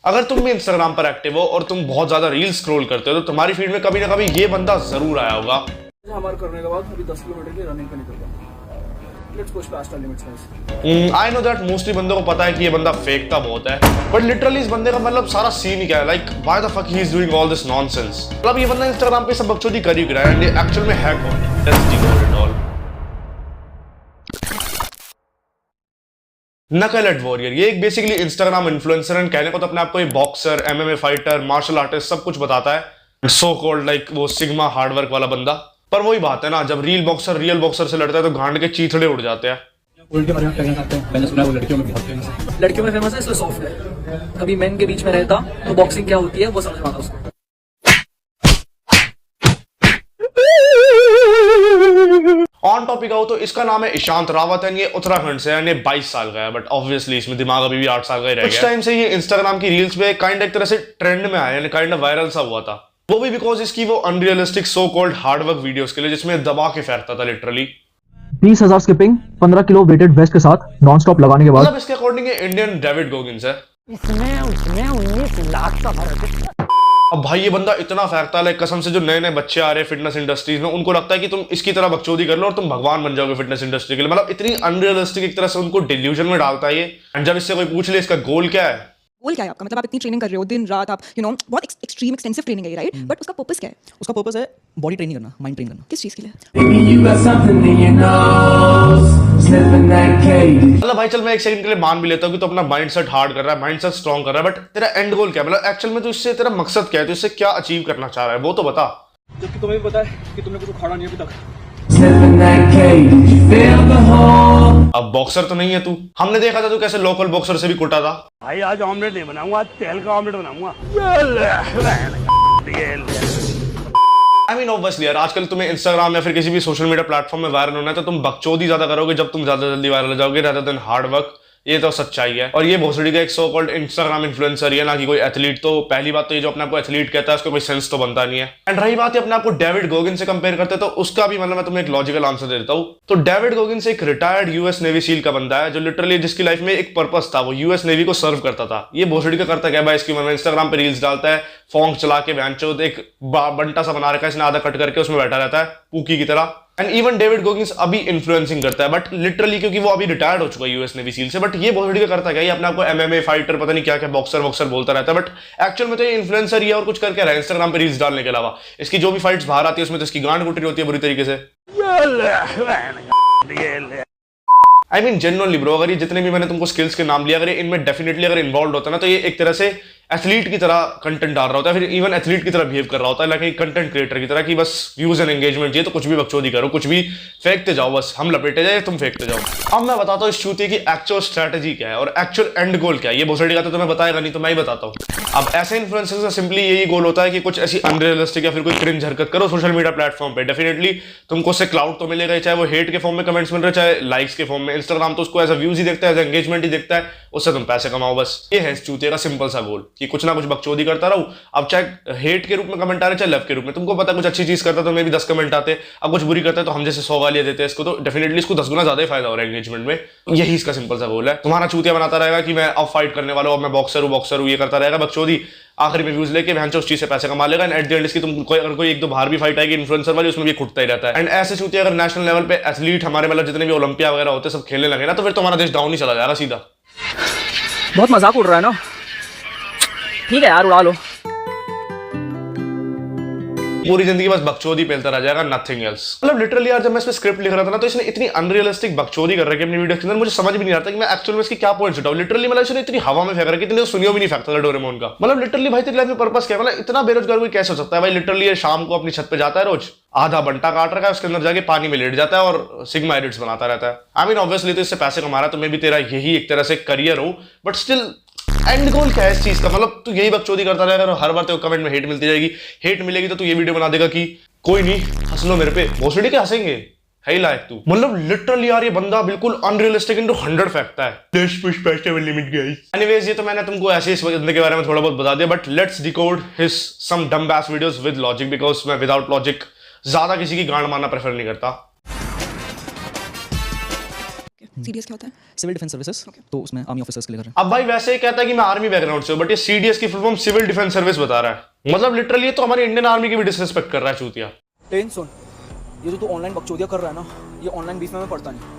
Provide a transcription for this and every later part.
अगर तुम भी इंस्टाग्राम पर एक्टिव हो और तुम बहुत ज्यादा रील स्क्रॉल करते हो तो तुम्हारी फीड में कभी ना कभी ये बंदा जरूर आया होगा। हमारे करने के बाद अभी 10 किलोमीटर की रनिंग पे निकल गया। Let's push past our limits guys. I know that mostly बंदों को पता है कि ये बंदा फेकता बहुत है, बट लिटरली इस बंदे का मतलब सारा सीन ही क्या है, like why the fuck he is doing all this nonsense. मतलब ये बंदा इंस्टाग्राम पे सब बकचोदी कर ही रहा है एंड ये एक्चुअल में है कौन? Let's decode it all. नकल एट वॉरियर ये एक बेसिकली इंस्टाग्राम इन्फ्लुएंसर एंड कहने को तो अपने आप को boxer, MMA fighter, martial artist सब कुछ बताता है, सो कॉल्ड लाइक वो सिग्मा हार्डवर्क वाला बंदा। पर वही बात है ना, जब रियल बॉक्सर से लड़ता है तो गांड के चीथड़े उड़ जाते हैं। उल्टे बारे में क्या कहना चाहते हैं? मैंने सुना है वो लड़कियों में बहुत फेमस है। लड़कियों में फेमस है इसलिए सॉफ्ट है। कभी मेन के बीच में रहता तो बॉक्सिंग क्या होती है वो समझ में आता उसको। ऑन टॉपिक आओ तो इसका नाम है ईशांत रावत एंड ये उत्तराखंड से है, ये 22 साल का है, बट ऑब्वियसली इसमें दिमाग अभी भी 8 साल का ही रह गया। कुछ टाइम से ये इंस्टाग्राम की रील्स पे काइंड एक तरह से ट्रेंड में आया, यानी काइंड वायरल सा हुआ था। वो भी बिकॉज इसकी वो unrealistic so called hard work videos के लिए जिसमें दबा के फेंकता था literally. 30,000 skipping 15 kilo weighted vest के साथ नॉन स्टॉप लगाने के बाद मतलब इसके अकॉर्डिंग ये इंडियन डेविड गोगिंस है। इसमें उसमें 19 लाख का फर्क है। अब भाई ये बंदा इतना फेंकता है कसम से, जो नए नए बच्चे आ रहे हैं फिटनेस इंडस्ट्रीज में उनको लगता है कि तुम इसकी तरह बकचोदी कर लो और तुम भगवान बन जाओगे फिटनेस इंडस्ट्री के लिए। मतलब इतनी अनरियलिस्टिक एक तरह से उनको डिल्यूजन में डालता है ये। एंड जब इससे कोई पूछ ले इसका गोल क्या है, गोल क्या है आपका, मतलब आप इतनी ट्रेनिंग कर रहे हो दिन रात, आप बहुत एक्सट्रीम एक्सटेंसिव ट्रेनिंग है राइट, बट उसका पर्पस क्या है? उसका पर्पस है बॉडी ट्रेनिंग करना, माइंड ट्रेन करना। किस चीज़ के लिए? मतलब भाई चल मैं एक सेकंड के लिए मान भी लेता हूँ कि तो अपना माइंडसेट हार्ड कर रहा है, माइंडसेट स्ट्रॉन्ग कर रहा है, बट तेरा एंड गोल क्या है? मतलब एक्चुअल में तो इससे तेरा मकसद क्या है, तो इससे क्या अचीव करना चाह रहा है वो तो बता। जबकि तुम्हें भी पता है कि तुमने कुछ उखाड़ा नहीं अभी तक। अब बॉक्सर तो नहीं है तू, हमने देखा था तू कैसे लोकल बॉक्सर से भी कुटा था। भाई आज ऑमलेट नहीं बनाऊंगा, आज तेल का ऑमलेट बनाऊंगा। आई मीन ऑब्वियसली यार, आजकल तुम्हें इंस्टाग्राम या फिर किसी भी सोशल मीडिया प्लेटफॉर्म में वायरल होना है तो तुम बकचोदी ज्यादा करोगे जब तुम ज्यादा जल्दी वायरल हो जाओगे rather than हार्ड वर्क। ये तो सच्चाई है। और ये भोसड़ी का एक सो कॉल्ड इंस्टाग्राम इन्फ्लुएंसर है, ना कि कोई एथलीट। तो पहली बात तो ये जो अपने आप को एथलीट कहता है उसका कोई सेंस तो बनता नहीं है। एंड रही बात है अपने आप को डेविड गोगिन से कंपेयर करते तो उसका भी मतलब मैं तुम्हें एक लॉजिकल आंसर देता हूँ। तो डेविड गोगिन से एक रिटायर्ड यूएस नेवी सील का बंदा है जो लिटरली जिसकी लाइफ में एक पर्पस था, वो यूएस नेवी को सर्व करता था। ये भोसड़ी का करता क्या भाई, इसकी मतलब इंस्टाग्राम पे रील्स डालता है, फोंग चला के वैंचो एक बंटा सा बना रखा है इसने आधा कट करके, उसमें बैठा रहता है पूकी की तरह। एंड इवन डेविड गोगिंस अभी इन्फ्लुएंसिंग करता है, बट लिटरली क्योंकि वो अभी रिटायर्ड हो चुका है यूएस नेवी सील से। बट ये भोसड़ी का करता क्या, ये अपने आपको एमएमए फाइटर पता नहीं क्या क्या बॉक्सर बोलता रहता है, बट एक्चुअल में तो ये इन्फ्लुएंसर ही है और कुछ करके रहा है इंस्टाग्राम पे रील्स डालने के अलावा। इसकी जो भी फाइट्स बाहर आती है उसमें तो इसकी गांड कुटी होती है बुरी तरीके से। आई मीन जेन्युइनली ब्रो, अगर ये जितने भी मैंने तुमको स्किल्स के नाम लिया अगर ये इनमें डेफिनेटली अगर इन्वॉल्व होता है ना तो ये एक तरह से एथलीट की तरह कंटेंट डाल रहा होता है, फिर इवन एथलीट की तरह बिहेव कर रहा होता है, लाइक कंटेंट क्रिएटर की तरह कि बस व्यूज एंड एंगेजमेंट चाहिए तो कुछ भी बकचोदी करो, कुछ भी फेंकते जाओ, बस हम लपेटे जाए तुम फेंकते जाओ। अब मैं बताता हूँ इस चूतिए की एक्चुअल स्ट्रेटेजी क्या है और एक्चुअल एंड गोल क्या है। ये भोसड़ी का तो तुम्हें बताएगा नहीं तो मैं ही बताता हूँ। अब ऐसे इन्फ्लुएंसर्स का सिंपली यही गोल होता है कि कुछ ऐसी अनरियलिस्टिक या फिर कोई क्रिंज हरकत करो सोशल मीडिया प्लेटफॉर्म पे, डेफिनेटली तुमको उससे क्लाउड तो मिलेगा, चाहे वो हेट के फॉर्म में कमेंट्स मिल रहे चाहे लाइक्स के फॉर्म में। इंस्टाग्राम तो उसको एज अ व्यूज ही देखता है, एज एंगेजमेंट ही देखता है, उससे तुम पैसे कमाओ बस। ये है इस चूतिए का सिंपल सा गोल कि कुछ ना कुछ बकचोदी करता रहूं। अब चाहे हेट के रूप में कमेंट आ रहे चाहे लव के रूप में, तुमको पता है कुछ अच्छी चीज करता तो मैं भी 10 कमेंट आते, अब कुछ बुरी करता है तो हम जैसे 100 गालियां देते हैं इसको, तो डेफिनेटली इसको 10 गुना ज्यादा फायदा हो रहा है एंगेजमेंट में। यही इसका सिंपल सा गोल है। तुम्हारा चूतिया बनाता रहेगा कि मैं अब फाइट करने वाला हूं, अब मैं बॉक्सर हूं, ये करता रहेगा बकचोदी, आखिरी में व्यूज लेके वहां उस चीज से पैसे कमा लेगा। एंड एट द एंड इसकी तुम अगर कोई एक दो बाहर भी फाइट आएगी इन्फ्लुएंसर वाली उसमें भी खुटता ही रहता है। एंड ऐसे चूतिया अगर नेशनल लेवल पे एथलीट हमारे मतलब जितने भी ओलंपिया वगैरह होते सब खेलने लगे ना तो फिर तुम्हारा देश डाउन ही चला जाएगा सीधा। बहुत मजाक उड़ रहा है ना? ठीक है यार, उड़ा लो। पूरी जिंदगी बस बकचोदी पेलता रह जाएगा, नथिंग एल्स। मतलब लिटरली यार जब मैं इस पे स्क्रिप्ट लिख रहा था ना तो इसने इतनी अनरियलिस्टिक बकचोदी कर रखी है अपनी वीडियो के अंदर, मुझे समझ भी नहीं आता कि मैं एक्चुअल में इसकी क्या पॉइंट्स उठाऊं। लिटरली मतलब इसने इतनी हवा में फेंक रखी, इतने सुनियो भी नहीं फेंकता था डोरेमोन का। मतलब लिटरली भाई तेरी लाइफ में पर्पस क्या है? मतलब इतना बेरोजगार कोई कैसे हो सकता है भाई? लिटरली ये शाम को अपनी छत पे जाता है, रोज आधा बंटा काट रखा है, उसके अंदर जाके पानी में लेट जाता है और सिग्मा एडिट्स बनाता रहता है। आई मीन ऑब्वियसली तो इससे पैसे कमा रहा है तो मैं भी तेरा यही एक तरह से करियर हो, बट स्टिल एंड गोल क्या है इस चीज का? मतलब तू यही बकचोदी करता रहेगा, हर बार तेरे कमेंट में हेट मिलती जाएगी, हेट मिलेगी तो तू ये वीडियो बना देगा कि कोई नहीं हंस लो मेरे पे, भोसड़ी के हंसेंगे, है ही लायक तू। मतलब लिटरली यार ये बंदा बिल्कुल अनरियलिस्टिक इनटू 100 फेंकता है। एनीवेज ये तो मैंने तुमको ऐसे इस बंदे के बारे में थोड़ा बहुत बता दिया, but let's decode his some dumb ass videos with logic, because मैं विदाउट लॉजिक ज्यादा किसी की गांड मारना प्रेफर नहीं करता। सीडीएस क्या होता है? सिविल डिफेंस सर्विसेज, तो उसमें आर्मी ऑफिसर्स के लिए कर रहे अब भाई वैसे ही कहता है कि मैं आर्मी बैकग्राउंड से हूं, बट ये सीडीएस की full form civil defence service बता रहा है। मतलब लिटरली तो हमारी इंडियन आर्मी की भी डिसरिस्पेक्ट कर रहा है चूतिया। हैं। टेन सुन, ये जो तू ऑनलाइन बकचोदिया कर रहा है ना, ये ऑनलाइन बीफ में मैं पढ़ता नहीं।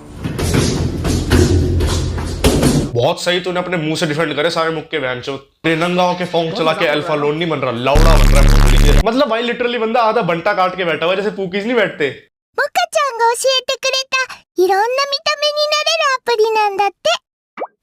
बहुत सही तूने अपने मुंह से डिफेंड करे सारे मुक्के बहन चो नंगा होके फोंग चला के अल्फा लोन नहीं बन रहा, लौड़ा बन रहा है। मतलब भाई लिटरली बंदा आधा बंटा काट के बैठा हुआ जैसे पूकीज नहीं बैठते। モカちゃんが教えてくれたいろんな見た目になれるアプリなんだって。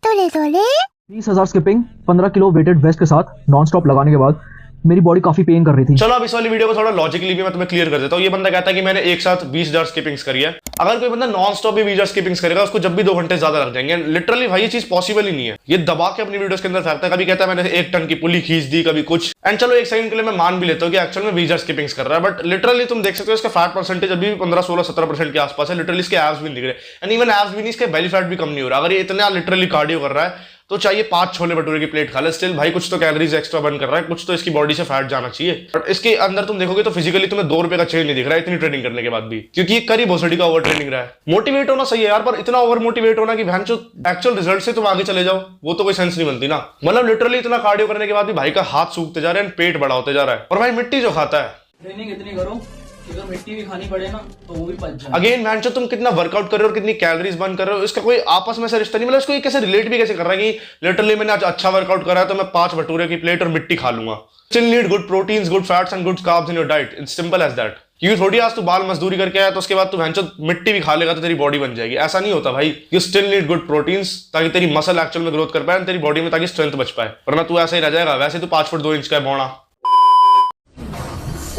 どれどれ 30,000 स्किपिंग 15 किलो वेटेड वेस्ट के साथ नॉन स्टॉप लगाने के बाद मेरी बॉडी काफी पेन कर रही थी। चलो अब इस वाली वीडियो को थोड़ा लॉजिकली भी मैं तुम्हें क्लियर कर देता हूँ। ये बंदा कहता है कि मैंने एक साथ 20,000 स्किपिंग्स करी है। अगर कोई बंदा नॉन स्टॉप भी 20,000 स्किपिंग्स करेगा उसको जब भी 2 घंटे ज्यादा लग जाएंगे। लिटरली भाई ये चीज पॉसिबल ही नहीं है। ये दबा के अपनी वीडियोस के अंदर फेंकता है, कभी कहता है मैंने 1 टन की पुली खींच दी, कभी कुछ। एंड चलो एक सेकंड के लिए मैं मान भी लेता हूँ कि एक्चुअल में 20,000 स्किपिंग्स कर रहा है, बट लिटरली तुम देख सकते हो इसका फैट परसेंटेज अभी 15-16-17% के आसपास है। लिटरली इसके एब्स भी नहीं दिख रहे, एंड इवन एब्स भी नहीं, इसके बेली फैट भी कम नहीं हो रहा। अगर ये इतना लिटरली कार्डियो कर रहा है तो चाहिए 5 छोले भटूरे की प्लेट खा ले, स्टिल भाई कुछ तो कैलोरीज एक्स्ट्रा बर्न कर रहा है, कुछ तो इसकी बॉडी से फैट जाना चाहिए। बट इसके अंदर तुम देखोगे तो फिजिकली तुम्हें 2 रुपए का चेंज नहीं दिख रहा है इतनी ट्रेनिंग करने के बाद भी, क्योंकि ये करी भोसड़ी का ओवर ट्रेनिंग रहा है। मोटिवेट होना सही है यार, पर इतना ओवर मोटिवेट होना कि भैन जो एक्चुअल रिजल्ट से तुम आगे चले जाओ, वो तो कोई सेंस नहीं बनती ना। मतलब लिटरली इतना कार्डियो करने के बाद भी भाई का हाथ सूखते जा रहे हैं, पेट बड़ा होते जा रहा है, और भाई मिट्टी जो खाता है। ट्रेनिंग इतनी करो कि अगर मिट्टी भी खानी पड़े ना तो वो भी पच जाए। अगेन मैन तुम कितना वर्कआउट कर रहे हो और कितनी कैलोरीज बर्न कर रहे हो, इसका कोई आपस में से रिश्ता नहीं। मतलब इसको कैसे रिलेट भी कैसे कर रहा है कि लिटरली मैंने आज अच्छा वर्कआउट करा है तो मैं 5 भटूरे की प्लेट और मिट्टी खा लूंगा। Still need good proteins, good fats and good carbs in your diet. It's simple as that. क्यों थोड़ी आज तू बाल मजदूरी करके आया तो उसके बाद तू भैंचो मिट्टी भी खा लेगा तो तेरी बॉडी बन जाएगी, ऐसा नहीं होता भाई। You still need good proteins ताकि तेरी मसल एक्चुअल में ग्रोथ कर पाए, तेरी बॉडी में ताकि स्ट्रेंथ बच पाए, वरना तू ऐसा ही रह जाएगा। वैसे तू 5 फुट 2 इंच का है बौना।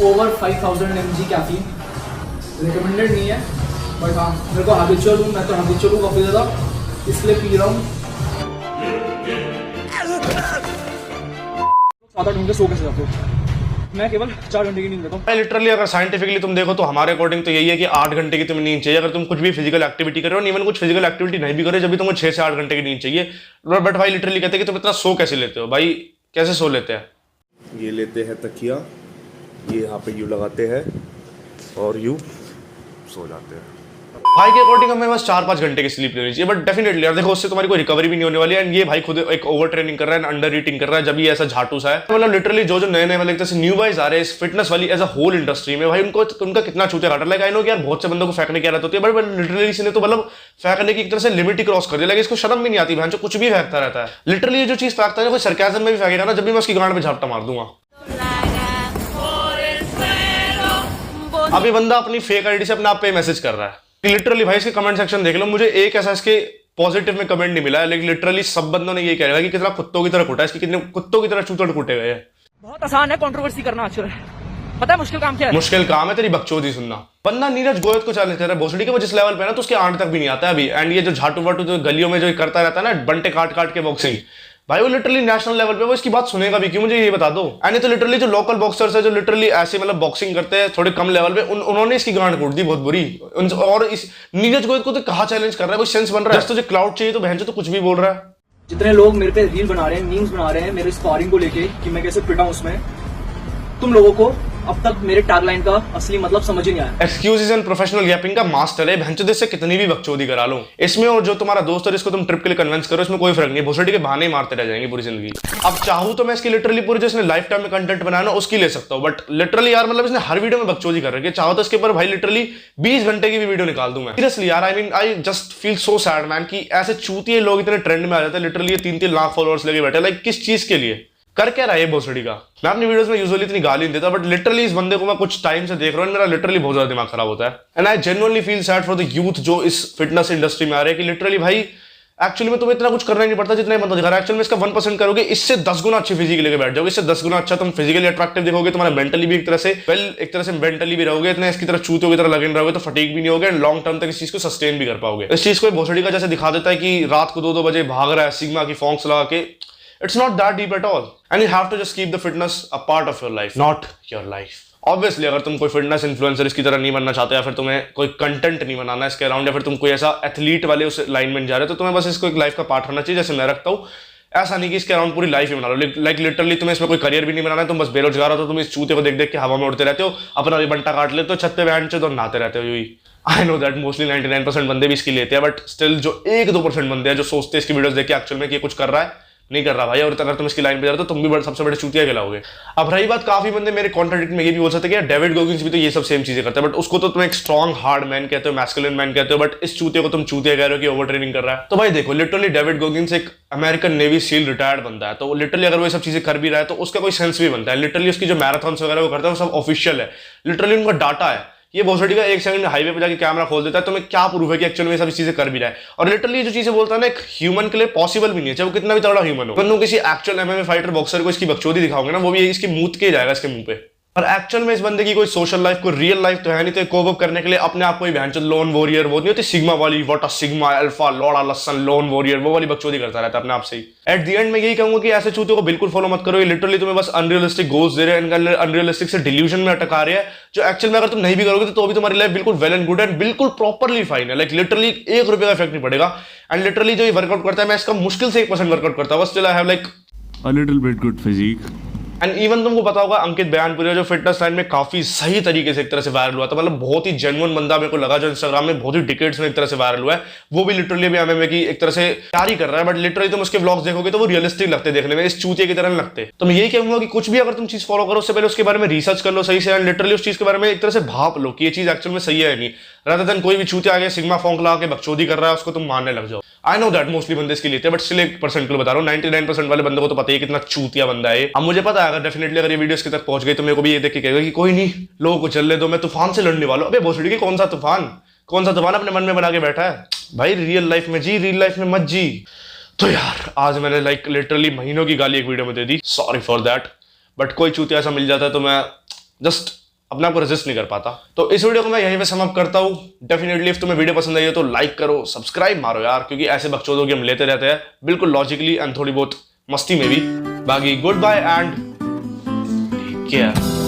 ओवर 5000 mg कैफीन रिकमेंडेड नहीं है, बट हाँ मेरे को हैबिचुअल हूँ, मैं तो हैबिचुअल हूँ काफी ज्यादा, इसलिए पी रहा हूँ। 7-8 घंटे सो कैसे जाते हो? मैं केवल 4 घंटे की नींद लेता हूँ। लिटरली अगर साइंटिफिकली तुम देखो तो हमारे अकॉर्डिंग तो यही है कि 8 घंटे की तुम्हें नींद चाहिए। अगर तुम कुछ भी फिजिकल एक्टिविटी कर रहे हो, इवन कुछ फिजिकल एक्टिविटी नहीं भी करे, जब भी तुमको 6 से 8 घंटे की नींद चाहिए। बट भाई लिटरली कहते हैं कि तुम इतना सो कैसे लेते हो? भाई कैसे सो लेते हैं? ये लेते हैं तकिया, ये यहाँ पे यूँ लगाते हैं और यूँ सो जाते हैं। भाई के अकॉर्डिंग हमें बस 4-5 घंटे की स्लीप लेनी चाहिए, बट डेफिनेटली यार देखो उससे तुम्हारी कोई रिकवरी भी नहीं होने वाली है। एंड ये भाई खुद एक ओवर ट्रेनिंग कर रहा है, अंडर ईटिंग कर रहा है, जब ये ऐसा झाटू सा है। मतलब लिटरली जो नए वाले जैसे न्यू बॉयज आ रहे हैं इस फिटनेस वाली एज अ होल इंडस्ट्री में, भाई उनका कितना चूतिया काटा। लाइक आई नो कि यार बहुत से बंदों को फेंकने की आदत होती है, बट लिटरली इसने तो मतलब फेंकने की एक तरह से लिमिट ही क्रॉस कर दिया। लाइक इसको शर्म भी नहीं आती, भाई कुछ भी फेंकता रहता है। लिटरली ये जो चीज फेंकता है कोई सरकाज़म में भी फेंकेगा ना, जब भी मैं उसकी गांड में झापटा मार दूंगा। अभी बंदा अपनी फेक आईडी से अपने आप पे मैसेज कर रहा है। लिटरली भाई इसके कमेंट सेक्शन देख लो, मुझे एक ऐसा इसके पॉजिटिव में कमेंट नहीं मिला है, लेकिन लिटरली सब बंदों ने ये कह रहा है कि कितना कुत्तों की तरह कूटा है, इसकी कितने कुत्तों की तरह चूतड़ कूटे गए हैं। बहुत आसान है कंट्रोवर्सी करना आजकल, पता है मुश्किल काम क्या है? मुश्किल काम है तेरी बकचोदी सुनना। बंदा नीरज गोयत को चैलेंज कर रहा है भोसड़ी के, वो जिस लेवल पे है ना तो उसके आंट तक भी नहीं आता है अभी। एंड ये जो झाटू वाटू जो गलियों में जो करता रहता है ना, बंटे काट काट के बॉक्सिंग, भाई वो लिटरली नेशनल लेवल पे वो इसकी बात सुनेगा भी क्यों? मुझे ये बता दो। एंड तो लिटरली जो लोकल बॉक्सर्स है जो लिटरली ऐसे मतलब बॉक्सिंग करते हैं थोड़े कम लेवल पे, उन्होंने इसकी गांड कूट दी बहुत बुरी। और इस नीरज गोयत को तो कहाँ चैलेंज कर रहा है? कोई सेंस बन रहा है? तुझे क्लाउड चाहिए तो बहन तो कुछ भी बोल रहा है। जितने लोग मेरे पे रील बना रहे हैं, मीम्स बना रहे हैं मेरे स्पारिंग को लेके कि मैं कैसे पिटा हूं उसमें, तुम लोगों को अब तक मेरे टैगलाइन का असली मतलब समझ ही नहीं आया। एक्सक्यूजेस एंड प्रोफेशनल गैपिंग का मास्टर है भैंचोद, से कितनी भी बकचोदी करा लो इसमें। और जो तुम्हारा दोस्त है जिसको तुम ट्रिप के लिए कन्विंस करो, इसमें कोई फर्क नहीं। भोसड़ी के बहाने मारते रह जाएंगे पूरी जिंदगी। अब चाहूं तो मैं इसकी लिटरली पूरी जिसने लाइफ टाइम में कंटेंट बनाया ना उसकी ले सकता हूं, बट लिटरली यार मतलब इसने हर वीडियो में बकचोदी कर रखी है। चाहो तो इसके ऊपर भाई लिटरली 20 घंटे की भी वीडियो निकाल दूं मैं। सीरियसली यार, I just feel so sad man कि ऐसे चूतिए लोग इतने ट्रेंड में आ जाते हैं। लिटरली 3-3 लाख फॉलोअर्स लेके बैठे, लाइक किस चीज के लिए कर क्या रहा है भोसड़ी का? मैं अपनी वीडियोस में यूजुअली इतनी गाली नहीं देता, बट लिटरली इस बंदे को मैं कुछ टाइम से देख रहा हूं, मेरा लिटरली बहुत ज्यादा दिमाग खराब होता है। And I genuinely feel sad for the youth जो इस फिटनेस इंडस्ट्री में आ रहे हैं कि लिटरली भाई एक्चुअली में तुम्हें इतना कुछ करना ही नहीं पड़ता जितना ही बंदा दिखा रहा है। एक्चुअली में इसका 1% करोगे, इससे 10 गुना अच्छी फिजिकली लेके बैठ जाओगे, इससे 10 गुना अच्छा तुम फिजिकली अट्रैक्टिव दिखोगे, तुम्हारा मेंटली भी एक तरह से मेंटली भी रहोगे, इतने इसकी तरह चूतों की तरह लगे रहोगे तो फटीग भी नहीं होगे, एंड लॉन्ग टर्म तक इस चीज को सस्टेन भी कर पाओगे। इस चीज को भोसड़ी का जैसे दिखा देता है कि रात को 2-2 बजे भाग रहा है सिग्मा की फॉन्क्स लगा के। It's not that deep at all, and you have to just keep the fitness a part of your life, not your life. Obviously, अगर तुम कोई फिटनेस इन्फ्लुएंसर इसकी तरह नहीं बनना चाहते, या फिर तुम्हें कोई कंटेंट नहीं बनाना है इसके अराउंड, या फिर तुम कोई ऐसा एथलीट वाले उस लाइन में जा रहे हो, तो तुम्हें बस इसको एक लाइफ का पार्ट होना चाहिए, जैसे मैं रखता हूँ। ऐसा नहीं कि इसके अराउंड पूरी लाइफ ही बना लो। लाइक लिटरली तुम्हें इसमें कोई करियर भी नहीं बनाना है, तुम बस बेरोजगार हो तो तुम इस चूते को देख देख के हवा में उड़ते रहते हो, अपना भी बंटा काट लेते हो, छत पे बैठ तो नहाते रहते हो। यही आई नो दैट मोस्टली 99% बंदे भी इसकी लेते हैं, बट स्टिल जो 1-2% बंदे हैं जो सोचते हैं इसकी वीडियोस देख के एक्चुअल में कि ये कुछ कर रहा है, नहीं कर रहा भाई। और अगर तुम इसकी लाइन पे जा रहे हो तो तुम भी सबसे बड़े चूतिया कहलाओगे। अब रही बात, काफी बंदे मेरे कॉन्ट्राडिक्ट में ये भी बोल सकते हैं कि डेविड गोगिंस भी तो ये सब सेम चीजें करता है, बट उसको तो तुम एक स्ट्रॉन्ग हार्ड मैन कहते हो, मैस्कुलिन मैन कहते हो, बट इस चूतिया को तुम चूतिया कह रहे हो कि ओवर ट्रेनिंग कर रहा है। तो भाई देखो, लिटरली डेविड गोगिंस एक अमेरिकन नेवी सील रिटायर्ड बंदा है, तो लिटरली अगर वो ये सब चीजें कर भी रहा है तो उसका कोई सेंस भी बनता है। लिटरली उसकी जो मैराथन्स वगैरह वो करता है वो सब ऑफिशियल है, लिटरली उनका डाटा है। ये भोसड़ी का 1 सेकंड में हाईवे पे जाके कैमरा खोल देता है, तो मैं क्या प्रूफ है कि एक्चुअली में सब चीजें कर भी रहा है। और लिटरली जो चीजें बोलता है ना, एक ह्यूमन के लिए पॉसिबल भी नहीं है, चाहे वो कितना भी तगड़ा ह्यूमन हो। तुम किसी एक्चुअल एमएमए फाइटर बॉक्सर को इसकी बकचोदी दिखाओगे ना, वो भी इसकी मूत के जाएगा इसके मुंह पे। और एक्चुअल में इस बंदे की कोई सोशल लाइफ, कोई रियल लाइफ तो है नहीं, तो कोप अप करने के लिए अपने आप को ही बहन लोन वॉरियर, वो नहीं होती सिग्मा वाली, व्हाट अ सिग्मा अल्फा लौड़ा लसन लोन वॉरियर, वो वाली बकचोदी करता रहता है अपने आप से ही। एट द एंड में यही कहूंगा कि ऐसे चूतियों को बिल्कुल फॉलो मत करो, ये लिटरली तुम्हें बस अनरियलिस्टिक गोल्स दे रहे हैं, अनरियलिस्टिक से डिल्यूजन में अटका रहे हैं, जो एक्चुअल में अगर तुम नहीं भी करोगे तो भी तुम्हारी लाइफ बिल्कुल वेल एंड गुड एंड बिल्कुल प्रॉपरली फाइन है। लाइक लिटरली 1 रुपये का इफेक्ट नहीं पड़ेगा। एंड लिटरली जो ये वर्कआउट करता है, मैं इसका मुश्किल से 1% वर्कआउट करता हूँ, still I have like a little bit good physique. And even तुमको पता होगा अंकित बयानपुरी जो फिटनेस लाइन में काफी सही तरीके से एक तरह से वायरल हुआ था, मतलब बहुत ही जेन्युइन बंदा मेरे को लगा, जो इंस्टाग्राम में बहुत ही डिकेड्स में एक तरह से वायरल हुआ है। वो भी लिटरली अभी एमएमए की एक तरह से तैयारी कर रहा है, बट लिटरली तुम उसके व्लॉग्स देखोगे तो वो रियलिस्टिक लगते देखने में, इस चूतिया की तरह लगते। तो मैं यही कहूंगा कि कुछ भी अगर तुम चीज फॉलो करो उससे पहले उसके बारे में रिसर्च कर लो सही से, एंड लिटरली उस चीज के बारे में एक तरह से भाप लो कि ये चीज एक्चुअल में सही है नहीं, रादर देन कोई भी चूतिया आगे सिग्मा फॉन्क लगा के बकचोदी कर रहा है उसको तुम मानने लग जाओ। आई नो दैट मोस्टली बंदे इसके लिए, बट स्टिल 1% के लिए बता रहा हूँ, 99% वाले बंदे को तो पता ही कितना चूतिया बंदा है। अब मुझे पता है अगर डेफिनेटली अगर ये वीडियो इसके तक पहुंच गई तो मेरे को भी ये देख के कहेगा कि कोई नहीं, लोगों को चलने दो, मैं तूफान से लड़ने वाला हूं। अबे भोसड़ी के कौन सा तूफान अपने मन में बना के बैठा है भाई। रियल लाइफ में जी, रियल लाइफ में मत जी। तो यार आज मैंने लाइक लिटरली महीनों की गाली एक वीडियो में दे दी, सॉरी फॉर दैट, बट कोई चूतिया ऐसा मिल जाता है तो मैं जस्ट अपने आप को रेजिस्ट नहीं कर पाता। तो इस वीडियो को मैं यहीं पे समाप्त करता हूं। डेफिनेटली इफ तुम्हें वीडियो पसंद आई हो तो लाइक करो, सब्सक्राइब मारो यार, क्योंकि ऐसे बकचोदों की हम लेते रहते हैं बिल्कुल लॉजिकली एंड थोड़ी बहुत मस्ती में भी। बाकी good bye and take care.